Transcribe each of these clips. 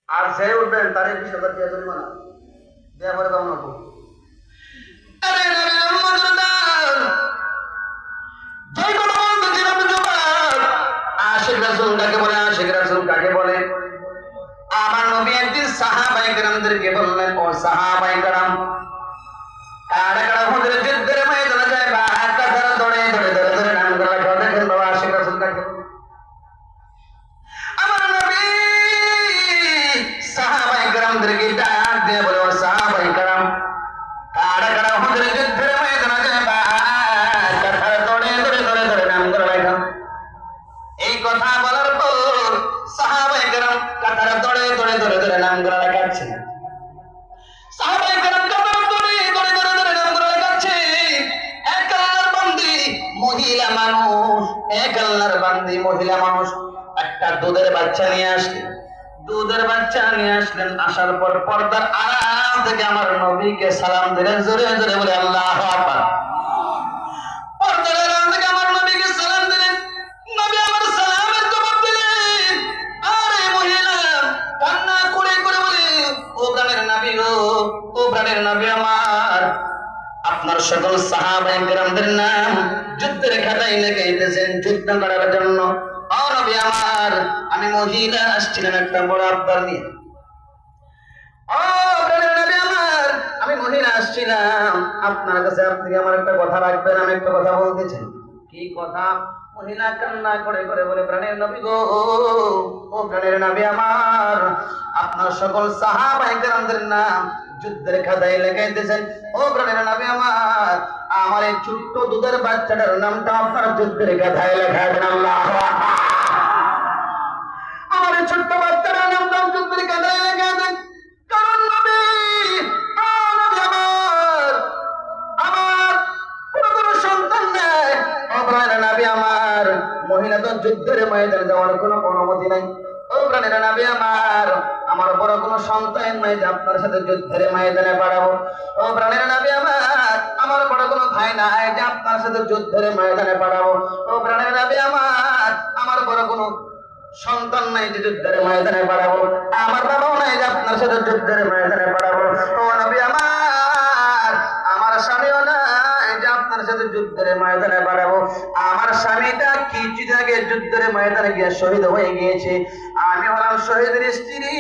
আর যে উঠবেন তারে 20,000 টাকা জরিমানা দেয়া পরে দাও না তো। আরে নবী মুহাম্মদ যেই কথা বলতেছিলাম জবাব আশিক রাসূল কাকে বলে, আশিক রাসূল কাকে বলে? আমার নবী একদিন সাহাবায়ে কেরামদেরকে বললেন, ও সাহাবায়ে কেরাম, কারা কারা হুজুর যুদ্ধের ময়দানে যায় বা কাতার দৌড়ে দৌড়ে দৌড়ে দৌড়ে নাম করে লেখা দেখেন বাবা আশিক রাসূল কাকে বলে? আমার নবী সাহাবায়ে কেরামদেরকে ডাক দিয়ে বলে, ও সাহাবায়ে কেরাম, কারা কারা হুজুর যুদ্ধের ময়দানে যায় বা কাতার দৌড়ে দৌড়ে দৌড়ে দৌড়ে নাম করে লেখা? এই কথা বলার পর সাহাবায়ে কেরাম কাতার দৌড়ে দৌড়ে দৌড়ে দৌড়ে নাম করে লেখাচ্ছে। সাহাবায়ে কেরাম কাতার দৌড়ে দৌড়ে দৌড়ে দৌড়ে নাম করে লেখাচ্ছে। এক আল্লাহর বান্দি মহিলা মানুষ, এক আল্লাহর বান্দি মহিলা মানুষ একটা দুধের বাচ্চা নিয়ে আসলেন। দুধের বাচ্চা নিয়ে আসলেন, আসার পর পর্দার আড়াল থেকে আমার নবীকে সালাম দিলেন, জোরে জোরে বলে আল্লাহু আকবার। পর্দার আড়াল থেকে আমার নবীকে সালাম দিলেন, নবী আমার সালামের জবাব দিলেন। আর এই মহিলা কান্না করে করে বলে, ও প্রাণের নবী গো, ও প্রাণের নবী আমার, আপনার সকল সাহাবায়ে কেরামদের নাম যুদ্ধের খাতায় লেখাইতেছেন যুদ্ধ করার জন্য। ও নবী আমার, আমি মহিলা আসছিলাম একটা বড় আবদার নিয়ে। ও প্রাণের নবী আমার, আমি মহিলা আসছিলাম আপনার কাছে, আপনি আমার একটা কথা রাখবেন, আমি একটা কথা বলতে চাই। কি কথা? মহিলা কান্না করে করে বলে, প্রাণের নবী গো, ও প্রাণের নবী আমার, আপনার সকল সাহাবায়ে কেরামদের নাম যুদ্ধের খাতায় লেখাইতেছেন। ও প্রাণের নবী আমার, আমার এই ছোট্ট দুধের বাচ্চাটার নামটা আপনার যুদ্ধের খাতায় লেখাবেন। আল্লাহু আকবার। আমার এই ছোট্ট বাচ্চাটার নামটা যুদ্ধের খাতায় লেখাবেন। কারণ নবী, ও নবী আমার, আমার কোনো সন্তান নেই। ও প্রাণের নবী আমার, মহিলা তো যুদ্ধের ময়দানে যাওয়ার কোনো অনুমতি নাই। ও প্রাণের নবী আমার বড় কোনো সন্তান নাই যে আপনার সাথে যুদ্ধের ময়দানে পাঠাবো। ও প্রাণের নবী আমার বড় কোনো ভাই নাই যে আপনার সাথে যুদ্ধের ময়দানে পাঠাবো। ও প্রাণের নবী আমার বড় কোনো সন্তান নাই যে যুদ্ধের ময়দানে পাঠাবো। আমার বাবাও নাই যে আপনার সাথে যুদ্ধের ময়দানে পাঠাবো। ও নবী আমার স্বামীও নাই যে আপনার সাথে যুদ্ধের ময়দানে পাঠাবো। আমার স্বামীটা কিছুদিন আগে যুদ্ধের ময়দানে গিয়ে শহীদ হয়ে গিয়েছে, আমি হলাম শহীদের স্ত্রী।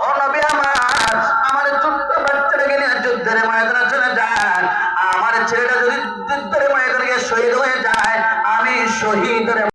ও নবী আমার ছোট্ট বাচ্চাটাকে নিয়ে যুদ্ধের ময়দানে চলে যান। আমার ছেলেটা যদি যুদ্ধের ময়দানে গিয়ে শহীদ হয়ে যায়, আমি শহীদের